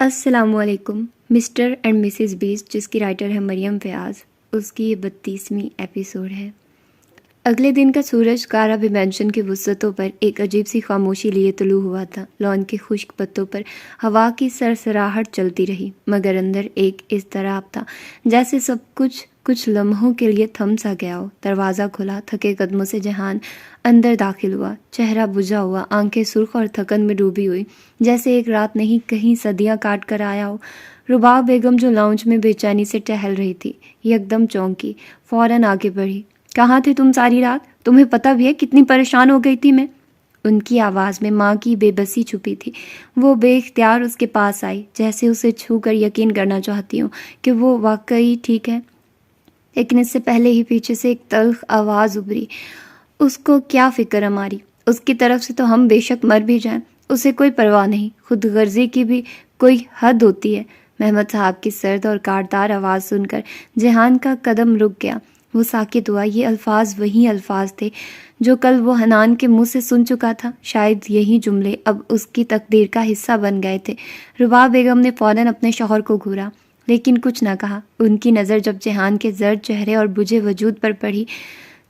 السلام علیکم۔ Mister and Mrs best, جس کی رائٹر ہے مریم فیاض، اس کی یہ 32ویں ایپیسوڈ ہے۔ اگلے دن کا سورج کارابی مینشن کی وسعتوں پر ایک عجیب سی خاموشی لیے طلوع ہوا تھا۔ لان کے خشک پتوں پر ہوا کی سرسراہٹ چلتی رہی، مگر اندر ایک اضطراب تھا، جیسے سب کچھ لمحوں کے لیے تھم سا گیا ہو۔ دروازہ کھلا، تھکے قدموں سے جہان اندر داخل ہوا، چہرہ بجھا ہوا، آنکھیں سرخ اور تھکن میں ڈوبی ہوئی، جیسے ایک رات نہیں کہیں صدیاں کاٹ کر آیا ہو۔ رباب بیگم جو لاؤنج میں بے چینی سے ٹہل رہی تھی، یکدم چونکی، فوراً آگے بڑھی۔ کہاں تھے تم ساری رات؟ تمہیں پتہ بھی ہے کتنی پریشان ہو گئی تھی میں؟ ان کی آواز میں ماں کی بے بسی چھپی تھی۔ وہ بے اختیار اس کے پاس آئی، جیسے اسے چھو کر یقین کرنا چاہتی ہوں کہ وہ واقعی ٹھیک ہے، لیکن اس سے پہلے ہی پیچھے سے ایک تلخ آواز ابھری۔ اس کو کیا فکر ہماری؟ اس کی طرف سے تو ہم بے شک مر بھی جائیں، اسے کوئی پرواہ نہیں۔ خود غرضی کی بھی کوئی حد ہوتی ہے۔ محمد صاحب کی سرد اور کاٹدار آواز سن کر جہان کا قدم رک گیا۔ وہ ساکت ہوا۔ یہ الفاظ وہی الفاظ تھے جو کل وہ حنان کے منہ سے سن چکا تھا۔ شاید یہی جملے اب اس کی تقدیر کا حصہ بن گئے تھے۔ رباب بیگم نے فوراً اپنے شوہر کو گھورا، لیکن کچھ نہ کہا۔ ان کی نظر جب جہان کے زرد چہرے اور بجھے وجود پر پڑی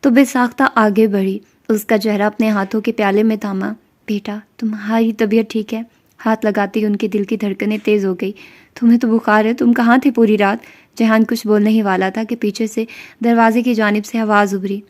تو بے ساختہ آگے بڑھی، اس کا چہرہ اپنے ہاتھوں کے پیالے میں تھاما۔ بیٹا، تمہاری طبیعت ٹھیک ہے؟ ہاتھ لگاتے ہی ان کے دل کی دھڑکنیں تیز ہو گئی۔ تمہیں تو بخار ہے، تم کہاں تھے پوری رات؟ جہان کچھ بولنے ہی والا تھا کہ پیچھے سے دروازے کی جانب سے آواز ابھری۔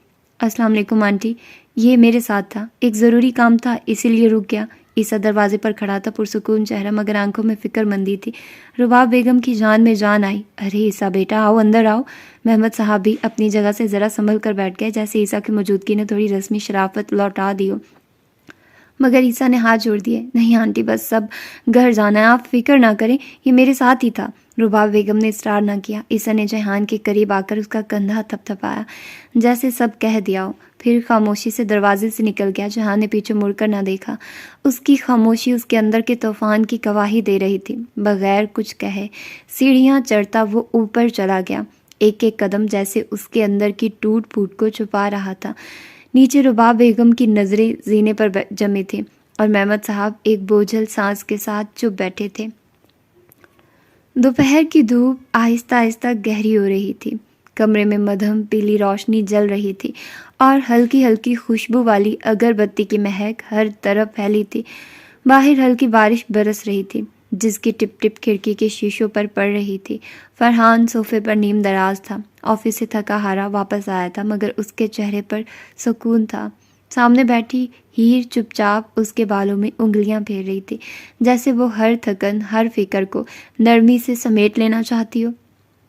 السلام علیکم آنٹی، یہ میرے ساتھ تھا، ایک ضروری کام تھا، اسی لیے رک گیا۔ عیسیٰ دروازے پر کھڑا تھا، پرسکون چہرہ مگر آنکھوں میں فکر مندی تھی۔ رباب بیگم کی جان میں جان آئی۔ ارے عیسیٰ بیٹا، آؤ اندر آؤ۔ محمد صاحب بھی اپنی جگہ سے ذرا سنبھل کر بیٹھ گئے، جیسے عیسیٰ کی موجودگی نے تھوڑی رسمی شرافت لوٹا دی ہو، مگر عیسیٰ نے ہاتھ جوڑ دیے۔ نہیں آنٹی، بس سب گھر جانا ہے، آپ فکر نہ کریں، یہ میرے ساتھ ہی تھا۔ رباب بیگم نے اصرار نہ کیا۔ عیسیٰ نے جہان کے قریب آ کر اس کا کندھا تھپ تھپایا، جیسے سب کہہ دیا ہو، پھر خاموشی سے دروازے سے نکل گیا۔ جہان نے پیچھے مڑ کر نہ دیکھا۔ اس کی خاموشی اس کے اندر کے طوفان کی گواہی دے رہی تھی۔ بغیر کچھ کہے سیڑھیاں چڑھتا وہ اوپر چلا گیا، ایک ایک قدم جیسے اس کے اندر کی ٹوٹ پھوٹ کو چھپا رہا تھا۔ نیچے رباب بیگم کی نظریں زینے پر جمی تھیں اور محمد صاحب ایک بوجھل سانس کے ساتھ چپ بیٹھے تھے۔ دوپہر کی دھوپ آہستہ آہستہ گہری ہو رہی تھی، کمرے میں مدھم پیلی روشنی جل رہی تھی اور ہلکی ہلکی خوشبو والی اگر بتی کی مہک ہر طرف پھیلی تھی۔ باہر ہلکی بارش برس رہی تھی، جس کی ٹپ ٹپ کھڑکی کے شیشوں پر پڑ رہی تھی۔ فرحان صوفے پر نیم دراز تھا، آفس سے تھکا ہارا واپس آیا تھا، مگر اس کے چہرے پر سکون تھا۔ سامنے بیٹھی ہیر چپ چاپ اس کے بالوں میں انگلیاں پھیر رہی تھی، جیسے وہ ہر تھکن، ہر فکر کو نرمی سے سمیٹ لینا چاہتی ہو۔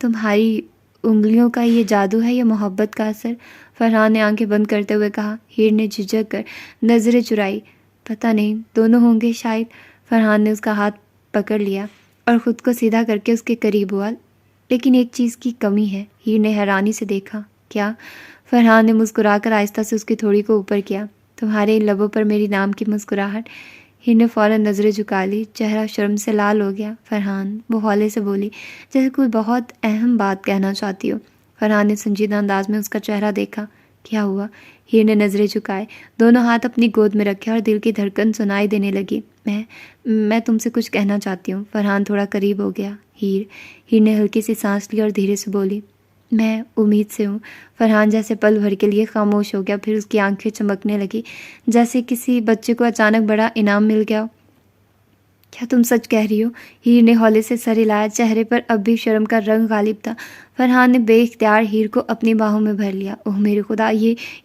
تمہاری انگلیوں کا یہ جادو ہے یا محبت کا اثر؟ فرحان نے آنکھیں بند کرتے ہوئے کہا۔ ہیر نے جھجک کر نظریں چرائی۔ پتہ نہیں، دونوں ہوں گے شاید۔ فرحان نے اس کا ہاتھ پکڑ لیا اور خود کو سیدھا کر کے اس کے قریب ہوا۔ لیکن ایک چیز کی کمی ہے۔ ہیر نے حیرانی سے دیکھا۔ کیا؟ فرحان نے مسکرا کر آہستہ سے اس کی تھوڑی کو اوپر کیا۔ تمہارے ان لبوں پر میری نام کی مسکراہٹ۔ ہیر نے فوراً نظریں جھکا لی، چہرہ شرم سے لال ہو گیا۔ فرحان، وہ ہولے سے بولی، جیسے کوئی بہت اہم بات کہنا چاہتی ہو۔ فرحان نے سنجیدہ انداز میں اس کا چہرہ دیکھا۔ کیا ہوا؟ ہیر نے نظریں جھکائے، دونوں ہاتھ اپنی گود میں رکھے اور دل کی دھڑکن سنائی دینے لگی۔ میں تم سے کچھ کہنا چاہتی ہوں۔ فرحان تھوڑا قریب ہو گیا۔ ہیر نے ہلکی سی سانس لی اور دھیرے سے بولی، میں امید سے ہوں۔ فرحان جیسے پل بھر کے لیے خاموش ہو گیا، پھر اس کی آنکھیں چمکنے لگی، جیسے کسی بچے کو اچانک بڑا انعام مل گیا ہو۔ کیا تم سچ کہہ رہی ہو؟ ہیر نے ہولے سے سر ہلایا، چہرے پر اب بھی شرم کا رنگ غالب تھا۔ فرحان نے بے اختیار ہیر کو اپنی باہوں میں بھر لیا۔ اوہ میرے خدا،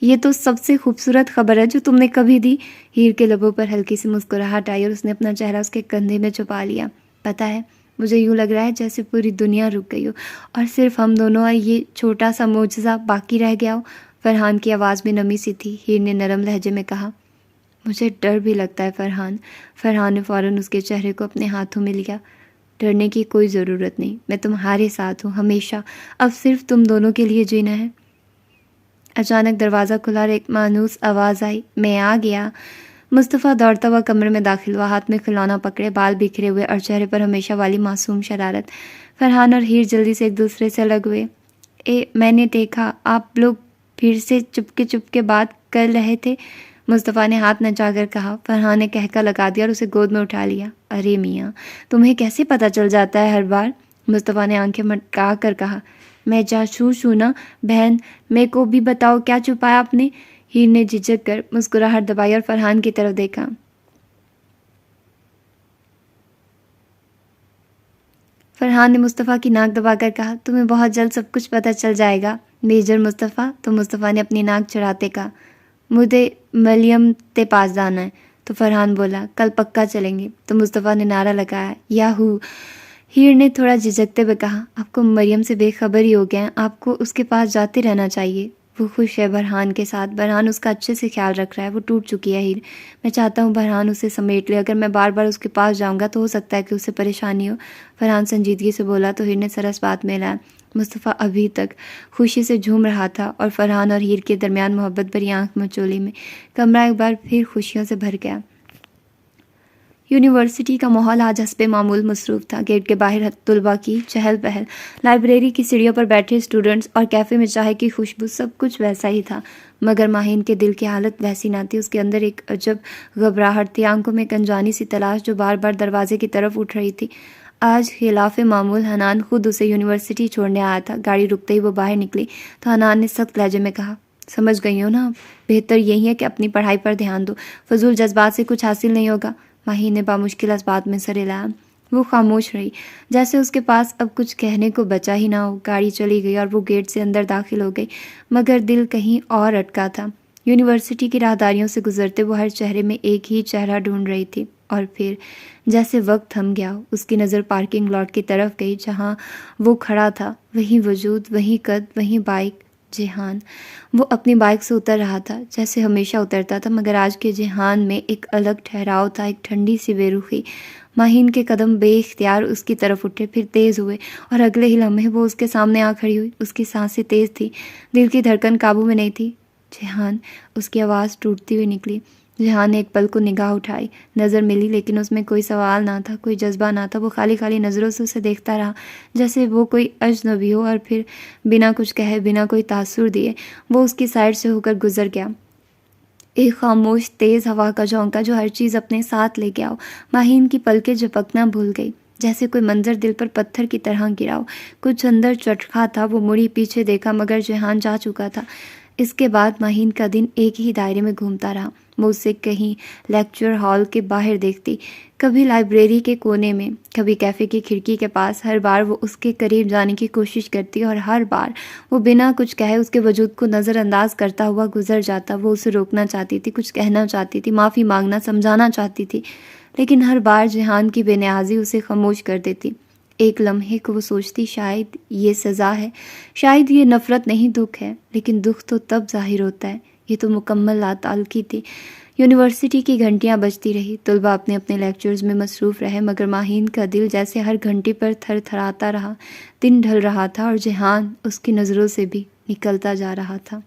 یہ تو سب سے خوبصورت خبر ہے جو تم نے کبھی دی۔ ہیر کے لبوں پر ہلکی سی مسکراہٹ آئی اور اس نے اپنا چہرہ اس کے کندھے میں چھپا لیا۔ پتہ ہے، مجھے یوں لگ رہا ہے جیسے پوری دنیا رک گئی ہو اور صرف ہم دونوں اور یہ چھوٹا سا معجزہ باقی رہ گیا ہو۔ فرحان کی آواز میں نمی سی تھی۔ ہیر نے نرم لہجے میں کہا، مجھے ڈر بھی لگتا ہے فرحان۔ فرحان نے فوراً اس کے چہرے کو اپنے ہاتھوں میں لیا۔ ڈرنے کی کوئی ضرورت نہیں، میں تمہارے ساتھ ہوں ہمیشہ، اب صرف تم دونوں کے لیے جینا ہے۔ اچانک دروازہ کھلا اور ایک مانوس آواز آئی، میں آ گیا۔ مصطفیٰ دوڑتا ہوا کمرے میں داخل ہوا، ہاتھ میں کھلونا پکڑے، بال بکھرے ہوئے اور چہرے پر ہمیشہ والی معصوم شرارت۔ فرحان اور ہیر جلدی سے ایک دوسرے سے الگ ہوئے۔ میں نے دیکھا آپ لوگ پھر سے چپکے بات کر رہے تھے۔ مصطفیٰ نے ہاتھ نچا کر کہا۔ فرحان نے کہکا لگا دیا اور اسے گود میں اٹھا لیا۔ ارے میاں، تمہیں کیسے پتہ چل جاتا ہے ہر بار؟ مصطفیٰ نے آنکھیں مٹکا کر کہا۔ میں جاسوس ہوں نا بہن، میں کو بھی بتاؤ کیا چھپایا آپ نے؟ ہیر نے جھجک کر مسکراہٹ دبائی اور فرحان کی طرف دیکھا۔ فرحان نے مصطفیٰ کی ناک دبا کر کہا، تمہیں بہت جلد سب کچھ پتہ چل جائے گا میجر مصطفیٰ۔ تو مصطفیٰ نے اپنی ناک چڑھاتے کہا، مجھے مریم تے پاس جانا ہے۔ تو فرحان بولا، کل پکا چلیں گے۔ تو مصطفیٰ نے نعرہ لگایا، یاہو! ہیر نے تھوڑا جھجکتے ہوئے کہا، آپ کو مریم سے بے خبر ہی ہو گئے ہیں، آپ کو اس کے پاس جاتے رہنا چاہیے۔ وہ خوش ہے برہان کے ساتھ، برہان اس کا اچھے سے خیال رکھ رہا ہے، وہ ٹوٹ چکی ہے ہیر۔ میں چاہتا ہوں برہان اسے سمیٹ لے، اگر میں بار بار اس کے پاس جاؤں گا تو ہو سکتا ہے کہ اسے پریشانی ہو۔ فرحان سنجیدگی سے بولا تو ہیر نے سرس بات میں لایا۔ مصطفیٰ ابھی تک خوشی سے جھوم رہا تھا اور فرحان اور ہیر کے درمیان محبت بھری آنکھ مچولی میں کمرہ ایک بار پھر خوشیوں سے بھر گیا۔ یونیورسٹی کا ماحول آج حسب معمول مصروف تھا۔ گیٹ کے باہر طلباء کی چہل پہل، لائبریری کی سیڑھیوں پر بیٹھے اسٹوڈنٹس اور کیفے میں چائے کی خوشبو، سب کچھ ویسا ہی تھا، مگر ماہین کے دل کی حالت ویسی نہ تھی۔ اس کے اندر ایک عجب گھبراہٹ تھی، آنکھوں میں ایک انجانی سی تلاش جو بار بار دروازے کی طرف اٹھ رہی تھی۔ آج خلاف معمول حنان خود اسے یونیورسٹی چھوڑنے آیا تھا۔ گاڑی رکتے ہی وہ باہر نکلی تو حنان نے سخت لہجے میں کہا، سمجھ گئی ہو نا، بہتر یہی ہے کہ اپنی پڑھائی پر دھیان دو، فضول جذبات سے کچھ حاصل نہیں ہوگا۔ ماہی نے بامشکل اس بات میں سر ہلایا۔ وہ خاموش رہی، جیسے اس کے پاس اب کچھ کہنے کو بچا ہی نہ ہو۔ گاڑی چلی گئی اور وہ گیٹ سے اندر داخل ہو گئی، مگر دل کہیں اور اٹکا تھا۔ یونیورسٹی کی راہداریوں سے گزرتے وہ ہر چہرے میں ایک ہی چہرہ ڈھونڈ رہی تھی، اور پھر جیسے وقت تھم گیا، اس کی نظر پارکنگ لاٹ کی طرف گئی جہاں وہ کھڑا تھا۔ وہی وجود، وہی قد، وہی بائک، جہان۔ وہ اپنی بائک سے اتر رہا تھا جیسے ہمیشہ اترتا تھا، مگر آج کے جہان میں ایک الگ ٹھہراؤ تھا، ایک ٹھنڈی سی بے رخی۔ ماہین کے قدم بے اختیار اس کی طرف اٹھے، پھر تیز ہوئے، اور اگلے ہی لمحے وہ اس کے سامنے آ کھڑی ہوئی۔ اس کی سانسیں تیز تھی، دل کی دھڑکن قابو میں نہیں تھی۔ جہان، اس کی آواز ٹوٹتی ہوئی نکلی۔ جہان نے ایک پل کو نگاہ اٹھائی، نظر ملی، لیکن اس میں کوئی سوال نہ تھا، کوئی جذبہ نہ تھا۔ وہ خالی خالی نظروں سے اسے دیکھتا رہا، جیسے وہ کوئی اجنبی ہو، اور پھر بنا کچھ کہے، بنا کوئی تاثر دیے، وہ اس کی سائڈ سے ہو کر گزر گیا۔ ایک خاموش تیز ہوا کا جھونکا جو ہر چیز اپنے ساتھ لے گیا ہو۔ ماہین کی پلکیں جھپکنا بھول گئی، جیسے کوئی منظر دل پر پتھر کی طرح گرا ہو۔ کچھ اندر چٹکا تھا، وہ مڑی پیچھے دیکھا، مگر جہان جا چکا تھا۔ اس کے بعد ماہین کا دن ایک ہی دائرے میں گھومتا رہا۔ وہ اسے کہیں لیکچر ہال کے باہر دیکھتی، کبھی لائبریری کے کونے میں، کبھی کیفے کی کھڑکی کے پاس۔ ہر بار وہ اس کے قریب جانے کی کوشش کرتی، اور ہر بار وہ بنا کچھ کہے اس کے وجود کو نظر انداز کرتا ہوا گزر جاتا۔ وہ اسے روکنا چاہتی تھی، کچھ کہنا چاہتی تھی، معافی مانگنا، سمجھانا چاہتی تھی، لیکن ہر بار جہان کی بے نیازی اسے خاموش کر دیتی۔ ایک لمحے کو وہ سوچتی، شاید یہ سزا ہے، شاید یہ نفرت نہیں، دکھ ہے، لیکن دکھ تو تب ظاہر ہوتا ہے۔ یہ تو مکمل لاتعلقی تھی۔ یونیورسٹی کی گھنٹیاں بجتی رہی، طلباء اپنے اپنے لیکچرز میں مصروف رہے، مگر ماہین کا دل جیسے ہر گھنٹی پر تھر تھراتا رہا۔ دن ڈھل رہا تھا اور جہان اس کی نظروں سے بھی نکلتا جا رہا تھا۔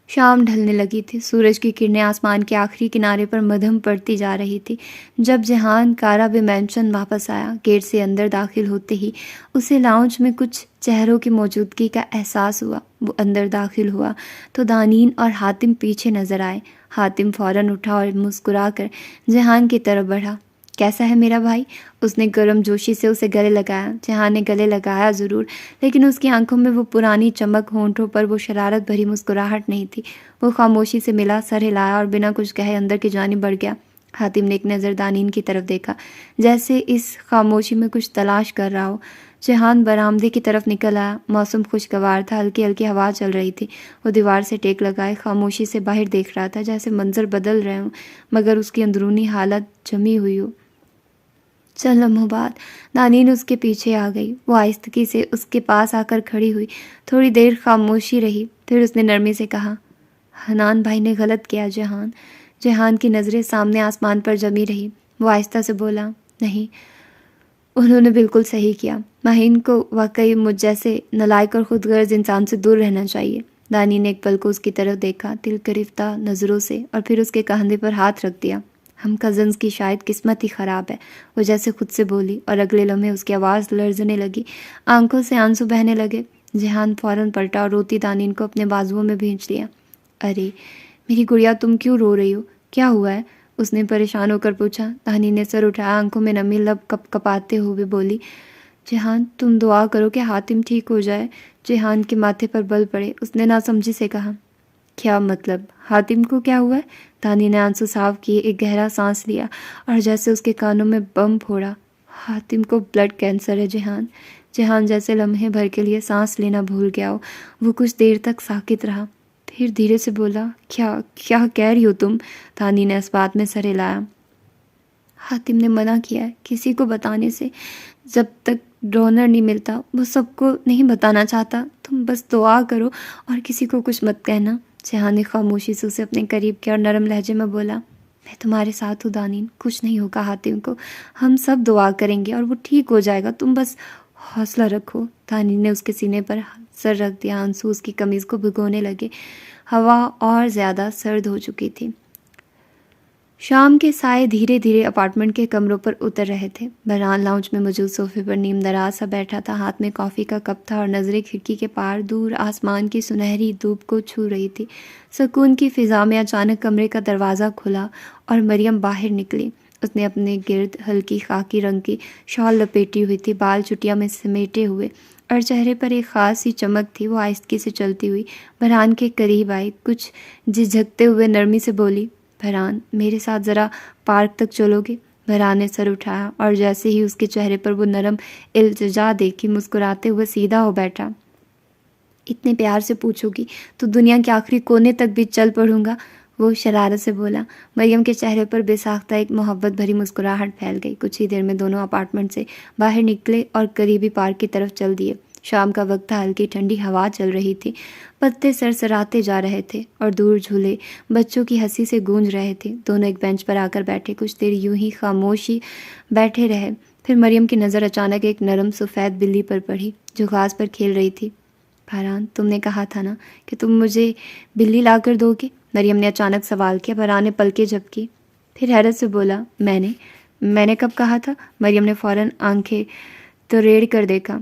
شام ڈھلنے لگی تھی، سورج کی کرنیں آسمان کے آخری کنارے پر مدھم پڑتی جا رہی تھی جب جہان کارا بے مینشن واپس آیا۔ گیٹ سے اندر داخل ہوتے ہی اسے لاؤنج میں کچھ چہروں کی موجودگی کا احساس ہوا۔ وہ اندر داخل ہوا تو دانین اور حاتم پیچھے نظر آئے۔ حاتم فوراً اٹھا اور مسکرا کر جہان کی طرف بڑھا۔ کیسا ہے میرا بھائی؟ اس نے گرم جوشی سے اسے گلے لگایا۔ جہان نے گلے لگایا ضرور، لیکن اس کی آنکھوں میں وہ پرانی چمک، ہونٹوں پر وہ شرارت بھری مسکراہٹ نہیں تھی۔ وہ خاموشی سے ملا، سر ہلایا اور بنا کچھ کہے اندر کی جانب بڑھ گیا۔ حاتم نے ایک نظر دانین کی طرف دیکھا، جیسے اس خاموشی میں کچھ تلاش کر رہا ہو۔ جہان برآمدے کی طرف نکل آیا۔ موسم خوشگوار تھا، ہلکی ہلکی ہوا چل رہی تھی۔ وہ دیوار سے ٹیک لگائے خاموشی سے باہر دیکھ رہا تھا، جیسے منظر بدل رہے ہوں مگر اس کی اندرونی حالت جمی ہوئی ہو۔ چند لمحوں بعد دانین اس کے پیچھے آ گئی۔ وہ آہستگی سے اس کے پاس آ کر کھڑی ہوئی۔ تھوڑی دیر خاموشی رہی، پھر اس نے نرمی سے کہا، حنان بھائی نے غلط کیا جہان۔ جہان کی نظریں سامنے آسمان پر جمی رہی۔ وہ آہستہ سے بولا، نہیں، انہوں نے بالکل صحیح کیا۔ ماہین کو واقعی مجھ جیسے نالائق اور خود غرض انسان سے دور رہنا چاہیے۔ دانی نے ایک پل کو اس کی طرف دیکھا، دل گرفتہ نظروں سے، اور پھر اس کے کندھے پر ہاتھ رکھ دیا۔ ہم کزنز کی شاید قسمت ہی خراب ہے، وہ جیسے خود سے بولی، اور اگلے لمحے اس کی آواز لرزنے لگی، آنکھوں سے آنسو بہنے لگے۔ جہان فوراً پلٹا اور روتی دانین کو اپنے بازوؤں میں بھینچ لیا۔ ارے میری گڑیا تم کیوں رو رہی ہو؟ کیا ہوا ہے؟ اس نے پریشان ہو کر پوچھا۔ تہانی نے سر اٹھایا، آنکھوں میں نمی، لب کپ کپاتے ہوئے بولی، جہان تم دعا کرو کہ حاتم ٹھیک ہو جائے۔ جہان کے ماتھے پر بل پڑے۔ اس نے ناسمجھی سے کہا، کیا مطلب؟ حاتم کو کیا ہوا ہے؟ تہانی نے آنسو صاف کیے، ایک گہرا سانس لیا اور جیسے اس کے کانوں میں بم پھوڑا۔ حاتم کو بلڈ کینسر ہے جہان۔ جہان جیسے لمحے بھر کے لیے سانس لینا بھول گیا ہو۔ وہ کچھ دیر تک ساکت رہا، پھر دھیرے سے بولا، کیا کہہ رہی ہو تم؟ تہانی نے اس بات میں سر ہلایا۔ حاتم نے منع کیا ہے کسی کو بتانے سے، جب تک ڈونر نہیں ملتا وہ سب کو نہیں بتانا چاہتا۔ تم بس دعا کرو اور کسی کو کچھ مت کہنا۔ جہان نے خاموشی سے اسے اپنے قریب کیا اور نرم لہجے میں بولا، میں تمہارے ساتھ ہوں دانین، کچھ نہیں ہوگا حاتم کو، ہم سب دعا کریں گے اور وہ ٹھیک ہو جائے گا، تم بس حوصلہ رکھو۔ دانین نے اس کے سینے پر سر رکھ دیا، آنسو اس کی قمیض کو بھگونے لگے۔ ہوا اور زیادہ سرد ہو چکی تھی۔ شام کے سائے دھیرے دھیرے اپارٹمنٹ کے کمروں پر اتر رہے تھے۔ بہران لاؤنج میں موجود صوفے پر نیم دراز سا بیٹھا تھا، ہاتھ میں کافی کا کپ تھا اور نظریں کھڑکی کے پار دور آسمان کی سنہری دھوپ کو چھو رہی تھی۔ سکون کی فضا میں اچانک کمرے کا دروازہ کھلا اور مریم باہر نکلی۔ اس نے اپنے گرد ہلکی خاکی رنگ کی شال لپیٹی ہوئی تھی، بال چٹیا میں سمیٹے ہوئے اور چہرے پر ایک خاص سی چمک تھی۔ وہ آہستگی سے چلتی ہوئی بہران کے قریب آئی، کچھ جھجکتے ہوئے نرمی سے بولی، بہران میرے ساتھ ذرا پارک تک چلو گے؟ بہران نے سر اٹھایا اور جیسے ہی اس کے چہرے پر وہ نرم التجا دیکھی، مسکراتے ہوئے سیدھا ہو بیٹھا۔ اتنے پیار سے پوچھو گی تو دنیا کے آخری کونے تک بھی چل پڑوں گا، وہ شرارت سے بولا۔ مریم کے چہرے پر بے ساختہ ایک محبت بھری مسکراہٹ پھیل گئی۔ کچھ ہی دیر میں دونوں اپارٹمنٹ سے باہر نکلے اور قریبی پارک کی طرف چل دیے۔ شام کا وقت تھا، ہلکی ٹھنڈی ہوا چل رہی تھی، پتے سرسراتے جا رہے تھے اور دور جھولے بچوں کی ہنسی سے گونج رہے تھے۔ دونوں ایک بینچ پر آ کر بیٹھے، کچھ دیر یوں ہی خاموشی بیٹھے رہے۔ پھر مریم کی نظر اچانک ایک نرم سفید بلی پر پڑی جو گھاس پر کھیل رہی تھی۔ بہران تم نے کہا تھا نا کہ تم مجھے بلی لا کر دو گے؟ مریم نے اچانک سوال کیا۔ بہران نے پلکیں جھپکی، پھر حیرت سے بولا، میں نے کب کہا تھا؟ مریم نے فوراً آنکھیں تریڑ کر دیکھا،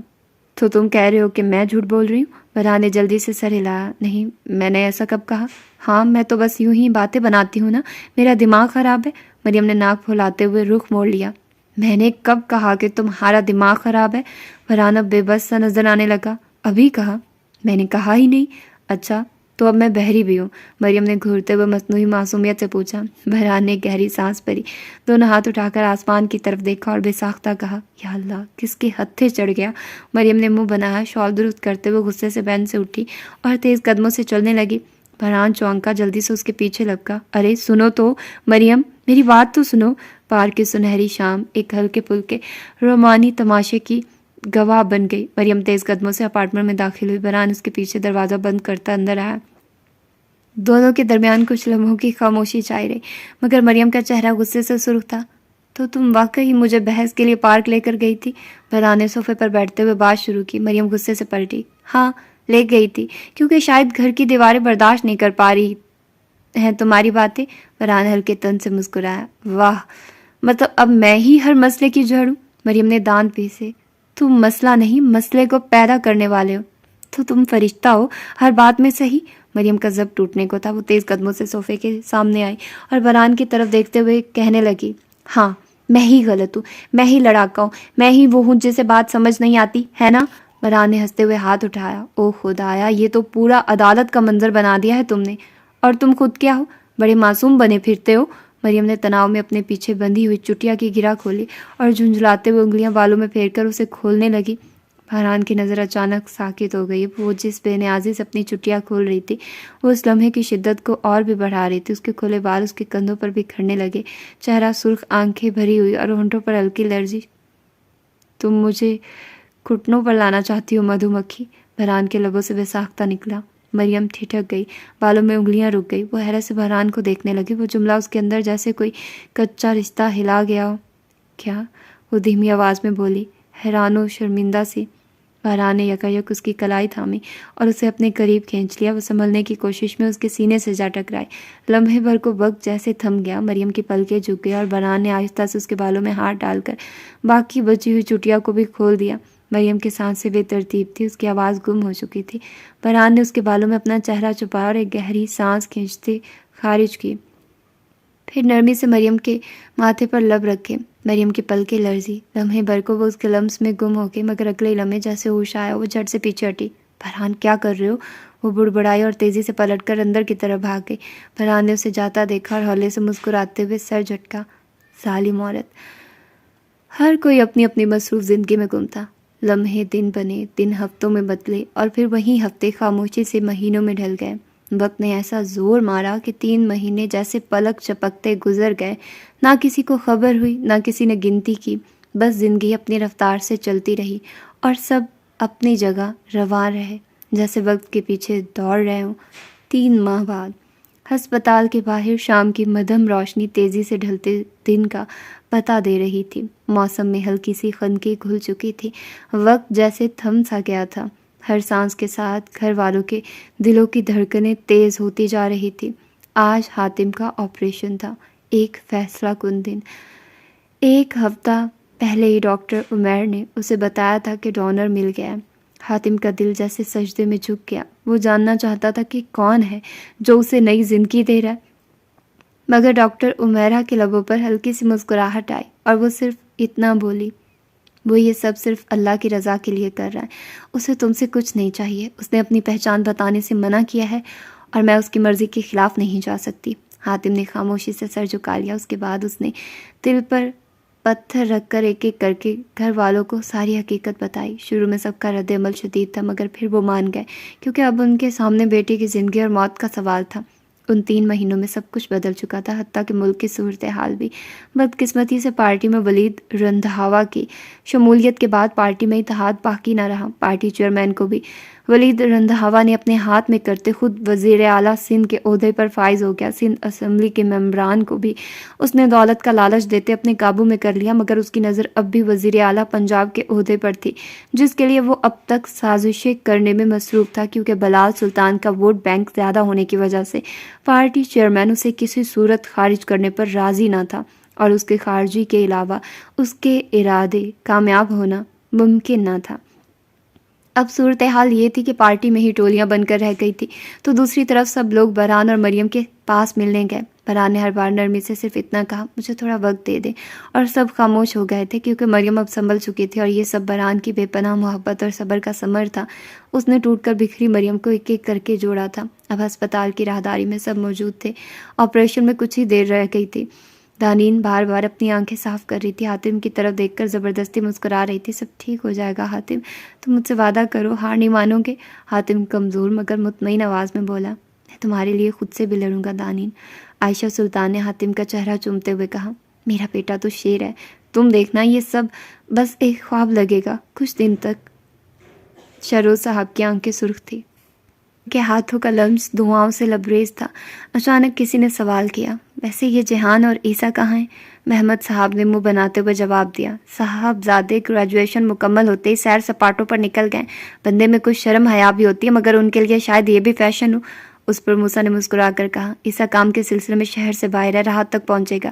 تو تم کہہ رہے ہو کہ میں جھوٹ بول رہی ہوں؟ بہران نے جلدی سے سر ہلایا، نہیں، میں نے ایسا کب کہا؟ ہاں، میں تو بس یوں ہی باتیں بناتی ہوں نا، میرا دماغ خراب ہے؟ مریم نے ناک پھلاتے ہوئے رخ موڑ لیا۔ میں نے کب کہا کہ تمہارا دماغ خراب ہے؟ بہران اب بے بس سا نظر آنے لگا۔ ابھی کہا؟ میں نے کہا ہی نہیں۔ اچھا، تو اب میں بہری بھی ہوں؟ مریم نے گھورتے ہوئے مصنوعی معصومیت سے پوچھا۔ بہران نے گہری سانس بھری، دونوں ہاتھ اٹھا کر آسمان کی طرف دیکھا اور بے ساختہ کہا، یا اللہ، کس کے ہتھے چڑھ گیا؟ مریم نے منہ بنایا، شال درست کرتے ہوئے غصے سے بینچ سے اٹھی اور تیز قدموں سے چلنے لگی۔ بہران چونکا، جلدی سے اس کے پیچھے لپکا۔ ارے سنو تو مریم، میری بات تو سنو۔ پارک کی سنہری شام ایک ہلکے پھلکے رومانی تماشے کی گواہ بن گئی۔ مریم تیز قدموں سے اپارٹمنٹ میں داخل ہوئی، بہران اس کے پیچھے دروازہ بند کرتا اندر آیا۔ دونوں کے درمیان کچھ لمحوں کی خاموشی چھائی رہی، مگر مریم کا چہرہ غصے سے سرخ تھا۔ تو تم واقعی مجھے بحث کے لیے پارک لے کر گئی تھی؟ بہران نے صوفے پر بیٹھتے ہوئے بات شروع کی۔ مریم غصے سے پلٹی، ہاں لے گئی تھی، کیونکہ شاید گھر کی دیواریں برداشت نہیں کر پا رہی ہیں تمہاری باتیں۔ بہران ہلکے تن سے مسکرایا، واہ، مطلب اب میں ہی ہر مسئلے کی جڑ ہوں؟ مریم نے دانت پیسے، تم مسئلہ نہیں، مسئلے کو پیدا کرنے والے ہو۔ تو تم فرشتہ ہو، ہر بات میں صحیح۔ مریم کا ضبط ٹوٹنے کو تھا، وہ تیز قدموں سے صوفے کے سامنے آئی اور بہران کی طرف دیکھتے ہوئے کہنے لگی، ہاں میں ہی غلط ہوں، میں ہی لڑاکا ہوں، میں ہی وہ ہوں جسے بات سمجھ نہیں آتی ہے نا؟ بہران نے ہنستے ہوئے ہاتھ اٹھایا، او خدایا، یہ تو پورا عدالت کا منظر بنا دیا ہے تم نے۔ اور تم خود کیا ہو؟ بڑے معصوم بنے پھرتے ہو۔ مریم نے تناؤ میں اپنے پیچھے بندھی ہوئی چٹیا کی گرہ کھولی اور جھنجھلاتے ہوئے انگلیاں بالوں میں پھیر کر اسے کھولنے لگی۔ بہران کی نظر اچانک ساکت ہو گئی۔ وہ جس بے نیازی سے اپنی چٹیا کھول رہی تھی، وہ اس لمحے کی شدت کو اور بھی بڑھا رہی تھی۔ اس کے کھلے بال اس کے کندھوں پر بکھرنے لگے، چہرہ سرخ، آنکھیں بھری ہوئی اور ہونٹوں پر ہلکی لرزش۔ تم مجھے گھٹنوں پر لانا چاہتی ہو مدھو مکھی؟ بہران کے لبوں سے بے ساختہ نکلا۔ مریم ٹھٹک گئی، بالوں میں انگلیاں رک گئی۔ وہ حیرت سے بہران کو دیکھنے لگی۔ وہ جملہ اس کے اندر جیسے کوئی کچا رشتہ ہلا گیا ہو۔ کیا؟ وہ دھیمی آواز میں بولی، حیران و شرمندہ سی۔ بہران نے یکایک اس کی کلائی تھامی اور اسے اپنے قریب کھینچ لیا۔ وہ سنبھلنے کی کوشش میں اس کے سینے سے جا ٹکرائی۔ لمحے بھر کو وقت جیسے تھم گیا۔ مریم کی پلکیں جھک گئی اور بہران نے آہستہ سے اس کے بالوں میں ہاتھ ڈال کر باقی بچی ہوئی چٹیا کو بھی کھول دیا۔ مریم کی سانسیں بے ترتیب تھی، اس کی آواز گم ہو چکی تھی۔ بہران نے اس کے بالوں میں اپنا چہرہ چھپایا اور ایک گہری سانس کھینچتے خارج کی۔ پھر نرمی سے مریم کے ماتھے پر لب رکھے۔ مریم کی پلکیں لرزی، لمحے بھر کو وہ اس کے لمس میں گم ہو گئی، مگر اگلے لمحے جیسے ہوش آیا وہ جھٹ سے پیچھے ہٹی۔ فرحان کیا کر رہے ہو؟ وہ بڑبڑائی اور تیزی سے پلٹ کر اندر کی طرف بھاگ گئی۔ فرحان نے اسے جاتا دیکھا اور ہولے سے مسکراتے ہوئے سر جھٹکا۔ ظالم عورت۔ ہر کوئی اپنی اپنی مصروف زندگی میں گم تھا۔ لمحے دن بنے، دن ہفتوں میں بدلے، اور پھر وہی ہفتے خاموشی سے مہینوں میں ڈھل گئے۔ وقت نے ایسا زور مارا کہ 3 مہینے جیسے پلک چپکتے گزر گئے۔ نہ کسی کو خبر ہوئی، نہ کسی نے گنتی کی، بس زندگی اپنی رفتار سے چلتی رہی اور سب اپنی جگہ رواں رہے، جیسے وقت کے پیچھے دوڑ رہے ہوں۔ 3 ماہ بعد ہسپتال کے باہر شام کی مدھم روشنی تیزی سے ڈھلتے دن کا پتہ دے رہی تھی۔ موسم میں ہلکی سی خنکی کھل چکی تھی۔ وقت جیسے تھم سا گیا تھا۔ ہر سانس کے ساتھ گھر والوں کے دلوں کی دھڑکنیں تیز ہوتی جا رہی تھی۔ آج حاتم کا آپریشن تھا، ایک فیصلہ کن دن۔ 1 ہفتہ پہلے ہی ڈاکٹر عمیر نے اسے بتایا تھا کہ ڈونر مل گیا ہے۔ حاتم کا دل جیسے سجدے میں جھک گیا۔ وہ جاننا چاہتا تھا کہ کون ہے جو اسے نئی زندگی دے رہا ہے، مگر ڈاکٹر عمیرہ کے لبوں پر ہلکی سی مسکراہٹ آئی اور وہ صرف اتنا بولی، وہ یہ سب صرف اللہ کی رضا کے لیے کر رہا ہے، اسے تم سے کچھ نہیں چاہیے۔ اس نے اپنی پہچان بتانے سے منع کیا ہے اور میں اس کی مرضی کے خلاف نہیں جا سکتی۔ حاتم نے خاموشی سے سر جھکا لیا۔ اس کے بعد اس نے دل پر پتھر رکھ کر ایک ایک کر کے گھر والوں کو ساری حقیقت بتائی۔ شروع میں سب کا رد عمل شدید تھا، مگر پھر وہ مان گئے، کیونکہ اب ان کے سامنے بیٹی کی زندگی اور موت کا سوال تھا۔ ان 3 مہینوں میں سب کچھ بدل چکا تھا، حتیٰ کہ ملک کی صورتحال بھی۔ بدقسمتی سے پارٹی میں ولید رندھاوا کی شمولیت کے بعد پارٹی میں اتحاد باقی نہ رہا۔ پارٹی چیئرمین کو بھی ولید رندھاوا نے اپنے ہاتھ میں کرتے خود وزیر اعلیٰ سندھ کے عہدے پر فائز ہو گیا۔ سندھ اسمبلی کے ممبران کو بھی اس نے دولت کا لالچ دیتے اپنے قابو میں کر لیا، مگر اس کی نظر اب بھی وزیر اعلیٰ پنجاب کے عہدے پر تھی، جس کے لیے وہ اب تک سازشیں کرنے میں مصروف تھا، کیونکہ بلال سلطان کا ووٹ بینک زیادہ ہونے کی وجہ سے پارٹی چیئرمین اسے کسی صورت خارج کرنے پر راضی نہ تھا، اور اس کے خارجی کے علاوہ اس کے ارادے کامیاب ہونا ممکن نہ تھا۔ اب صورتحال یہ تھی کہ پارٹی میں ہی ٹولیاں بن کر رہ گئی تھی، تو دوسری طرف سب لوگ برہان اور مریم کے پاس ملنے گئے۔ برہان نے ہر بار نرمی سے صرف اتنا کہا، مجھے تھوڑا وقت دے دے، اور سب خاموش ہو گئے تھے، کیونکہ مریم اب سنبھل چکی تھی اور یہ سب برہان کی بے پناہ محبت اور صبر کا ثمر تھا۔ اس نے ٹوٹ کر بکھری مریم کو ایک ایک کر کے جوڑا تھا۔ اب ہسپتال کی راہداری میں سب موجود تھے۔ آپریشن میں کچھ ہی دیر رہ گئی تھی۔ دانین بار بار اپنی آنکھیں صاف کر رہی تھی، حاتم کی طرف دیکھ کر زبردستی مسکرا رہی تھی۔ سب ٹھیک ہو جائے گا حاتم، تم مجھ سے وعدہ کرو، ہار نہیں مانو گے؟ حاتم کمزور مگر مطمئن آواز میں بولا، میں تمہارے لیے خود سے بھی لڑوں گا دانین۔ عائشہ سلطان نے حاتم کا چہرہ چومتے ہوئے کہا، میرا بیٹا تو شیر ہے، تم دیکھنا یہ سب بس ایک خواب لگے گا کچھ دن تک۔ شروع صاحب کی آنکھیں سرخ تھی، کے ہاتھوں کا لمس دعاؤں سے لبریز تھا۔ اچانک کسی نے سوال کیا، ویسے یہ جہان اور عیسیٰ کہاں ہیں؟ محمد صاحب نے منہ بناتے ہوئے جواب دیا، صاحب زادے گریجویشن مکمل ہوتے ہی سیر سپاٹوں پر نکل گئے۔ بندے میں کچھ شرم حیا بھی ہوتی ہے، مگر ان کے لیے شاید یہ بھی فیشن ہو۔ اس پر موسیٰ نے مسکرا کر کہا، عیسیٰ کام کے سلسلے میں شہر سے باہر ہے، راحت تک پہنچے گا۔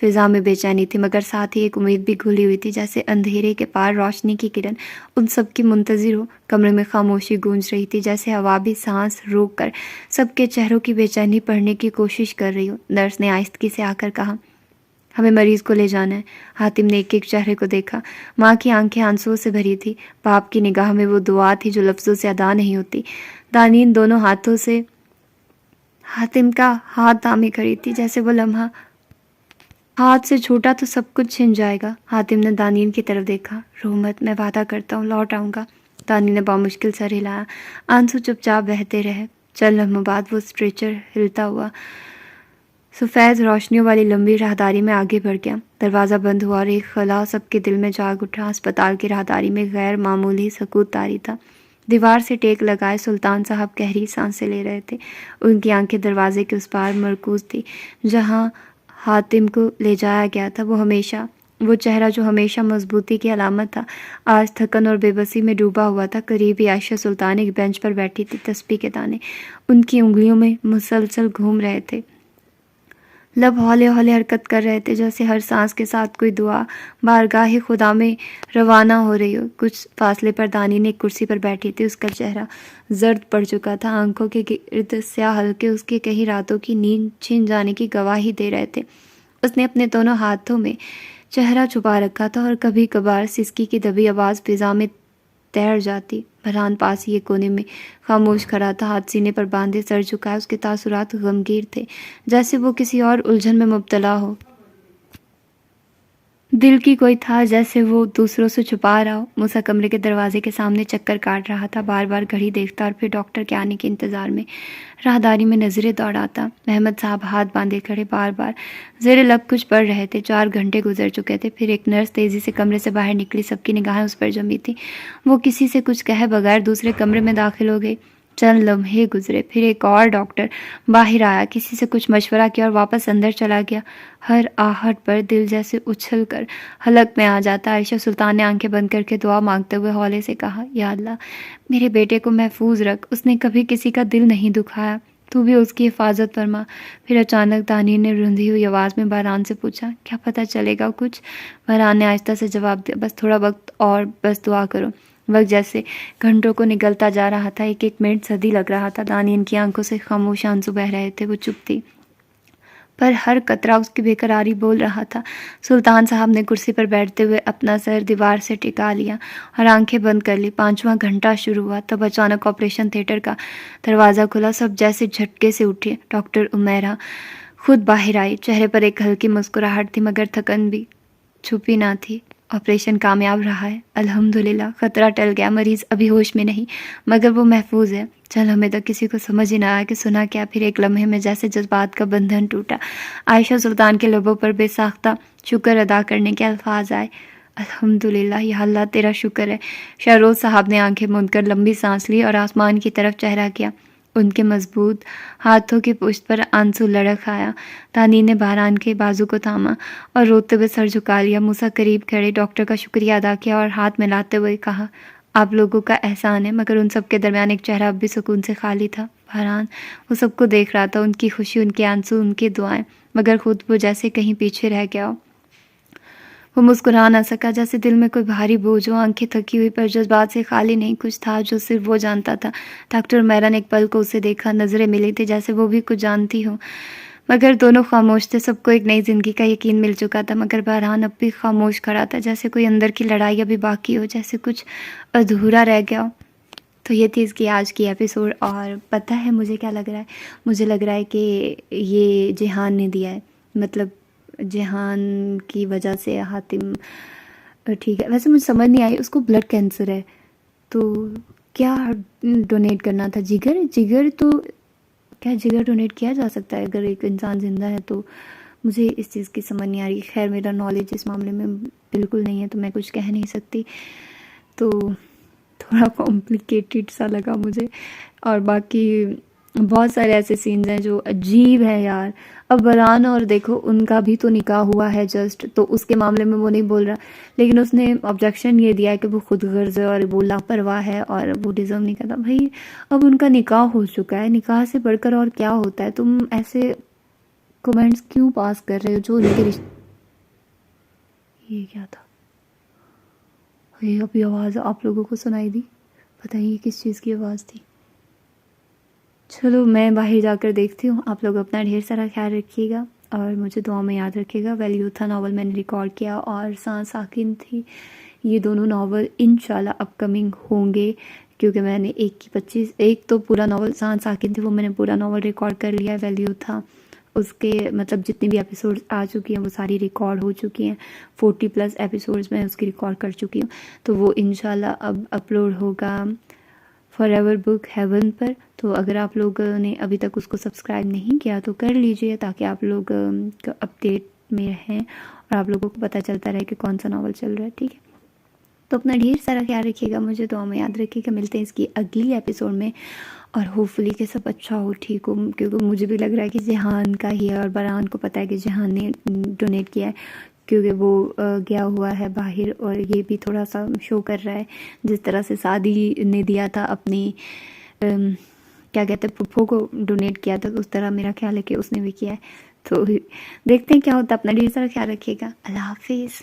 فضا میں بے چینی تھی، مگر ساتھ ہی ایک امید بھی گھلی ہوئی تھی، جیسے اندھیرے کے پار روشنی کی کرن ان سب کی منتظر ہو۔ کمرے میں خاموشی گونج رہی تھی، جیسے ہوا بھی سانس روک کر سب کے چہروں کی بے چینی پڑھنے کی کوشش کر رہی ہو۔ نرس نے آہستگی سے آ کر کہا، ہمیں مریض کو لے جانا ہے۔ حاتم نے ایک ایک چہرے کو دیکھا۔ ماں کی آنکھیں آنسوؤں سے بھری تھی، باپ کی نگاہ میں وہ دعا تھی جو لفظوں سے ادا نہیں ہوتی۔ دانین دونوں ہاتھوں سے حاتم کا ہاتھ تھامے کھڑی تھی، جیسے وہ لمحہ ہاتھ سے چھوٹا تو سب کچھ چھن جائے گا۔ حاتم نے دانین کی طرف دیکھا، رو مت، میں وعدہ کرتا ہوں لوٹ آؤں گا۔ دانین نے بامشکل سر ہلایا، آنسو چپ چاپ بہتے رہے۔ چند لمحوں بعد وہ اسٹریچر ہلتا ہوا سفید روشنیوں والی لمبی راہداری میں آگے بڑھ گیا۔ دروازہ بند ہوا اور ایک خلا سب کے دل میں جاگ اٹھا۔ اسپتال کی راہداری میں غیر معمولی سکوت طاری تھا۔ دیوار سے ٹیک لگائے سلطان صاحب گہری سانسیں لے رہے تھے۔ ان کی آنکھیں دروازے کے اس پار مرکوز تھی جہاں حاتم کو لے جایا گیا تھا۔ وہ چہرہ جو ہمیشہ مضبوطی کی علامت تھا، آج تھکن اور بے بسی میں ڈوبا ہوا تھا۔ قریبی عائشہ سلطان ایک بینچ پر بیٹھی تھی، تسبیح کے دانے ان کی انگلیوں میں مسلسل گھوم رہے تھے۔ لب ہولے ہولے حرکت کر رہے تھے، جیسے ہر سانس کے ساتھ کوئی دعا بارگاہ خدا میں روانہ ہو رہی ہو۔ کچھ فاصلے پر دانی نے ایک کرسی پر بیٹھی تھی، اس کا چہرہ زرد پڑ چکا تھا، آنکھوں کے گرد سیاہ حلقے اس کے کئی راتوں کی نیند چھن جانے کی گواہی دے رہے تھے۔ اس نے اپنے دونوں ہاتھوں میں چہرہ چھپا رکھا تھا اور کبھی کبھار سسکی کی دبی آواز فضا میں تیر جاتی۔ فرحان پاس ہی ایک کونے میں خاموش کھڑا تھا، ہاتھ سینے پر باندھے، سر جھکائے۔ اس کے تاثرات غمگیر تھے، جیسے وہ کسی اور الجھن میں مبتلا ہو۔ دل کی کوئی تھا جیسے وہ دوسروں سے چھپا رہا ہو۔ موسیٰ کمرے کے دروازے کے سامنے چکر کاٹ رہا تھا، بار بار گھڑی دیکھتا اور پھر ڈاکٹر کے آنے کے انتظار میں راہداری میں نظریں دوڑاتا۔ محمد صاحب ہاتھ باندھے کھڑے بار بار زیر لب کچھ پڑھ رہے تھے۔ 4 گھنٹے گزر چکے تھے۔ پھر ایک نرس تیزی سے کمرے سے باہر نکلی، سب کی نگاہیں اس پر جمی تھیں۔ وہ کسی سے کچھ کہے بغیر دوسرے کمرے میں داخل ہو گئی۔ چند لمحے گزرے، پھر ایک اور ڈاکٹر باہر آیا، کسی سے کچھ مشورہ کیا اور واپس اندر چلا گیا۔ ہر آہٹ پر دل جیسے اچھل کر حلق میں آ جاتا۔ عائشہ سلطان نے آنکھیں بند کر کے دعا مانگتے ہوئے ہولے سے کہا، یا اللہ میرے بیٹے کو محفوظ رکھ، اس نے کبھی کسی کا دل نہیں دکھایا، تو بھی اس کی حفاظت فرما۔ پھر اچانک دانی نے رندھی ہوئی آواز میں بہران سے پوچھا، کیا پتہ چلے گا کچھ؟ بہران نے آہستہ سے جواب دیا، بس تھوڑا وقت اور، بس دعا کرو۔ وقت جیسے گھنٹوں کو نگلتا جا رہا تھا، ایک ایک منٹ صدی لگ رہا تھا۔ دانی ان کی آنکھوں سے خاموش آنسو بہہ رہے تھے، وہ چپ تھی، پر ہر قطرہ اس کی بے قراری بول رہا تھا۔ سلطان صاحب نے کرسی پر بیٹھتے ہوئے اپنا سر دیوار سے ٹکا لیا اور آنکھیں بند کر لی۔ 5واں گھنٹہ شروع ہوا، تب اچانک آپریشن تھیٹر کا دروازہ کھلا، سب جیسے جھٹکے سے اٹھے۔ ڈاکٹر عمیرہ خود باہر آئی، چہرے پر ایک ہلکی مسکراہٹ تھی، مگر تھکن بھی چھپی نہ تھی۔ آپریشن کامیاب رہا ہے، الحمدللہ، خطرہ ٹل گیا، مریض ابھی ہوش میں نہیں، مگر وہ محفوظ ہے۔ چل ہمیں تو کسی کو سمجھ ہی نہ آیا کہ سنا کیا۔ پھر ایک لمحے میں جیسے جذبات کا بندھن ٹوٹا۔ عائشہ سلطان کے لبوں پر بے ساختہ شکر ادا کرنے کے الفاظ آئے۔ الحمدللہ، یا اللہ تیرا شکر ہے۔ شہروز صاحب نے آنکھیں موند کر لمبی سانس لی اور آسمان کی طرف چہرہ کیا۔ ان کے مضبوط ہاتھوں کی پشت پر آنسو لڑک آیا۔ دانی نے بہران کے بازو کو تھاما اور روتے ہوئے سر جھکا لیا۔ موسیٰ قریب کھڑے ڈاکٹر کا شکریہ ادا کیا اور ہاتھ ملاتے ہوئے کہا، آپ لوگوں کا احسان ہے۔ مگر ان سب کے درمیان ایک چہرہ اب بھی سکون سے خالی تھا، بہران۔ وہ سب کو دیکھ رہا تھا، ان کی خوشی، ان کے آنسو، ان کی دعائیں، مگر خود وہ جیسے کہیں پیچھے رہ گیا ہو۔ وہ مسکرا نہ سکا، جیسے دل میں کوئی بھاری بوجھ ہو۔ آنکھیں تھکی ہوئی پر جذبات سے خالی نہیں، کچھ تھا جو صرف وہ جانتا تھا۔ ڈاکٹر عمیرہ نے ایک پل کو اسے دیکھا، نظریں ملی تھی جیسے وہ بھی کچھ جانتی ہو، مگر دونوں خاموش تھے۔ سب کو ایک نئی زندگی کا یقین مل چکا تھا، مگر بہران اب بھی خاموش کھڑا تھا، جیسے کوئی اندر کی لڑائی ابھی باقی ہو، جیسے کچھ ادھورا رہ گیا ہو۔ تو یہ تھی اس کی آج کی ایپیسوڈ، اور پتہ ہے مجھے کیا لگ رہا ہے؟ مجھے لگ رہا ہے کہ یہ جہان نے دیا ہے، مطلب جہان کی وجہ سے حاتم ٹھیک ہے۔ ویسے مجھے سمجھ نہیں آئی، اس کو بلڈ کینسر ہے، تو کیا ڈونیٹ کرنا تھا؟ جگر تو کیا جگر ڈونیٹ کیا جا سکتا ہے اگر ایک انسان زندہ ہے؟ تو مجھے اس چیز کی سمجھ نہیں آ رہی۔ خیر میرا نالج اس معاملے میں بالکل نہیں ہے، تو میں کچھ کہہ نہیں سکتی، تو تھوڑا کمپلیکیٹڈ سا لگا مجھے۔ اور باقی بہت سارے ایسے سینز ہیں جو عجیب ہیں یار۔ اب بران اور دیکھو ان کا بھی تو نکاح ہوا ہے جسٹ، تو اس کے معاملے میں وہ نہیں بول رہا، لیکن اس نے آبجیکشن یہ دیا ہے کہ وہ خود غرض ہے اور وہ لاپرواہ ہے اور وہ ڈیزرو نہیں کرتا۔ بھائی اب ان کا نکاح ہو چکا ہے، نکاح سے بڑھ کر اور کیا ہوتا ہے؟ تم ایسے کومنٹس کیوں پاس کر رہے ہو جو ان کے رشتے؟ یہ کیا تھا؟ یہ ابھی آواز آپ لوگوں کو سنائی دی؟ پتہ نہیں کس چیز کی آواز تھی۔ چلو میں باہر جا کر دیکھتی ہوں۔ آپ لوگ اپنا ڈھیر سارا خیال رکھیے گا اور مجھے دعا میں یاد رکھیے گا۔ ویلیو تھا ناول میں نے ریکارڈ کیا، اور سانس ساکن تھی، یہ دونوں ناول انشاءاللہ اپ کمنگ ہوں گے، کیونکہ میں نے ایک تو پورا ناول سانس ساکن تھی، وہ میں نے پورا ناول ریکارڈ کر لیا ہے۔ ویلیو تھا اس کے مطلب جتنی بھی ایپیسوڈز آ چکی ہیں وہ ساری ریکارڈ ہو چکی ہیں، 40+ ایپیسوڈز میں اس کی ریکارڈ کر چکی ہوں، تو وہ انشاءاللہ اب اپلوڈ ہوگا فار ایور بک ہیون پر۔ تو اگر آپ لوگوں نے ابھی تک اس کو سبسکرائب نہیں کیا تو کر لیجئے، تاکہ آپ لوگ اپڈیٹ میں رہیں اور آپ لوگوں کو پتہ چلتا رہے کہ کون سا ناول چل رہا ہے، ٹھیک ہے؟ تو اپنا ڈھیر سارا خیال رکھیے گا، مجھے دعا میں یاد رکھیے گا۔ ملتے ہیں اس کی اگلی ایپیسوڈ میں، اور ہوپفلی کہ سب اچھا ہو، ٹھیک ہو، کیونکہ مجھے بھی لگ رہا ہے کہ جہان کا ہی ہے، اور برہان کو پتہ ہے کہ جہان نے ڈونیٹ کیا ہے، کیونکہ وہ گیا ہوا ہے باہر، اور یہ بھی تھوڑا سا شو کر رہا ہے، جس طرح سے سعدی نے دیا تھا اپنی کیا کہتے ہیں پھپھو کو ڈونیٹ کیا تھا، اس طرح میرا خیال ہے کہ اس نے بھی کیا ہے۔ تو دیکھتے ہیں کیا ہوتا ہے. اپنا ڈھیر سارا خیال رکھیے گا. اللہ حافظ.